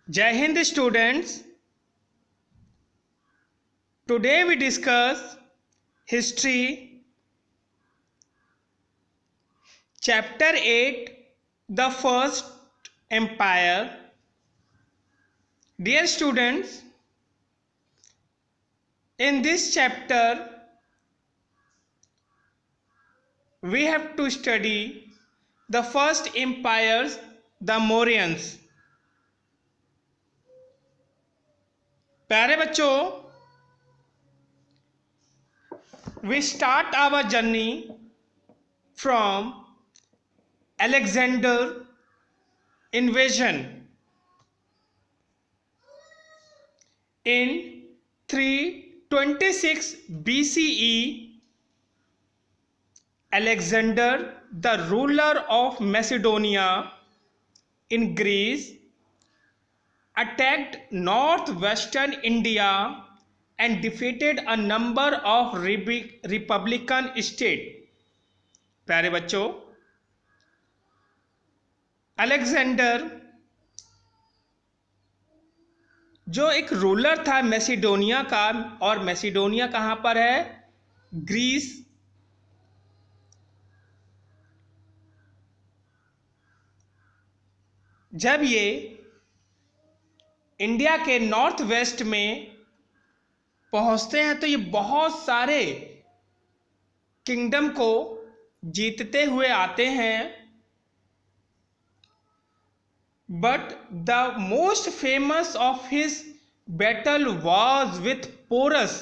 Jai Hind students, today we discuss history chapter 8, the first empire. Dear students, in this chapter we have to study the first empires, the Mauryans. प्यारे बच्चों, we start our journey from Alexander invasion in 326 BCE. Alexander, the ruler of Macedonia in Greece, attacked northwestern India and defeated a number of republican states. प्यारे बच्चों, Alexander जो एक ruler था Macedonia का, और Macedonia कहाँ पर है? ग्रीस। जब ये इंडिया के नॉर्थ वेस्ट में पहुंचते हैं तो ये बहुत सारे किंगडम को जीतते हुए आते हैं, but the most famous of his battle was with Porus,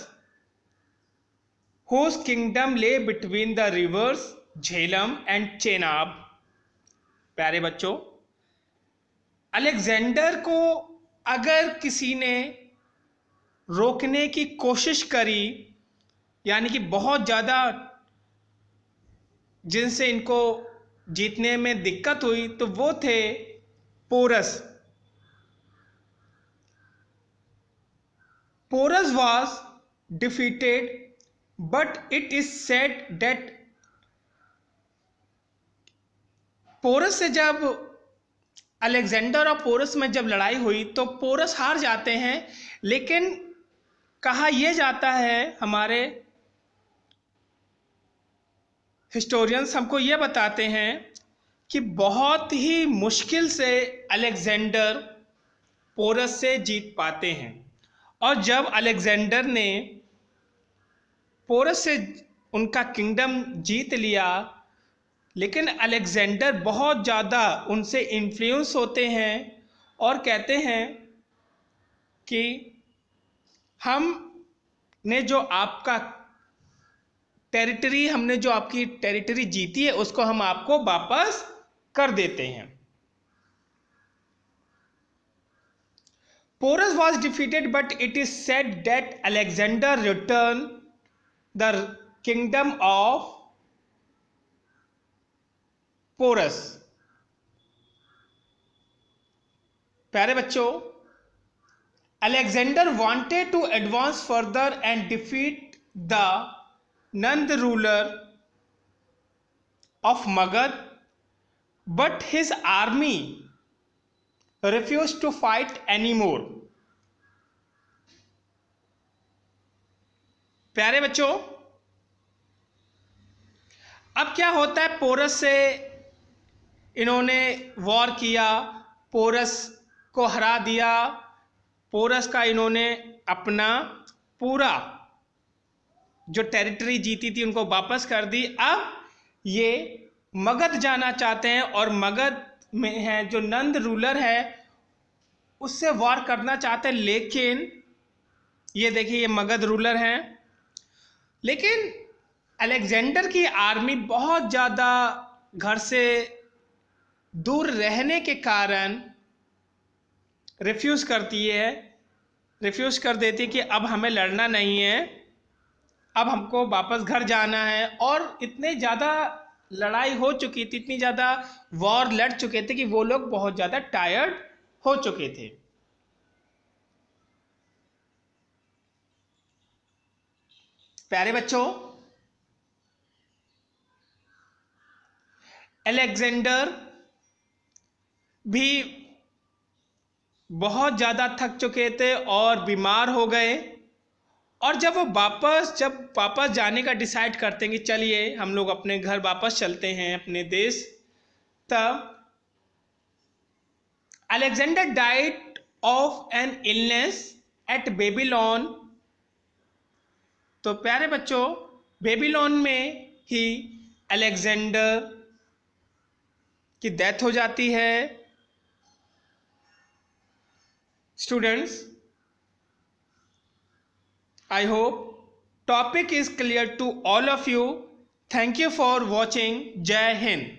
whose kingdom lay between the rivers Jhelum and Chenab. प्यारे बच्चों, अलेक्जेंडर को अगर किसी ने रोकने की कोशिश करी, यानी कि बहुत ज़्यादा जिनसे इनको जीतने में दिक्कत हुई, तो वो थे Porus. Porus was defeated, but it is said that Porus से जब अलेक्जेंडर और पोरस में जब लड़ाई हुई तो पोरस हार जाते हैं, लेकिन कहा यह जाता है, हमारे हिस्टोरियंस हमको ये बताते हैं कि बहुत ही मुश्किल से अलेक्जेंडर पोरस से जीत पाते हैं। और जब अलेक्जेंडर ने पोरस से उनका किंगडम जीत लिया, लेकिन अलेक्जेंडर बहुत ज़्यादा उनसे इन्फ्लुएंस होते हैं और कहते हैं कि हमने जो आपका टेरिटरी, हमने जो आपकी टेरिटरी जीती है उसको हम आपको वापस कर देते हैं। Porus was defeated, but it is said that Alexander returned the kingdom of Porus. प्यारे बच्चों, Alexander wanted to advance further and defeat the Nanda ruler of Magadha, but his army refused to fight anymore। प्यारे बच्चों, अब क्या होता है, पोरस से इन्होंने वॉर किया, पोरस को हरा दिया, पोरस का इन्होंने अपना पूरा जो टेरिटरी जीती थी उनको वापस कर दी। अब ये मगध जाना चाहते हैं और मगध में है जो नंद रूलर है उससे वॉर करना चाहते हैं, लेकिन ये देखिए ये मगध रूलर हैं, लेकिन अलेक्जेंडर की आर्मी बहुत ज़्यादा घर से दूर रहने के कारण रिफ्यूज़ कर देती कि अब हमें लड़ना नहीं है, अब हमको वापस घर जाना है। और इतने ज़्यादा लड़ाई हो चुकी थी, इतनी ज़्यादा वॉर लड़ चुके थे कि वो लोग बहुत ज़्यादा टायर्ड हो चुके थे। प्यारे बच्चों, अलेक्जेंडर भी बहुत ज़्यादा थक चुके थे और बीमार हो गए। और जब वो वापस जाने का डिसाइड करते हैं कि चलिए हम लोग अपने घर वापस चलते हैं अपने देश, तब Alexander died of an illness at Babylon. तो प्यारे बच्चों, बेबीलोन में ही अलेक्जेंडर की डेथ हो जाती है। Students, I hope topic is clear to all of you. Thank you for watching. Jai Hind.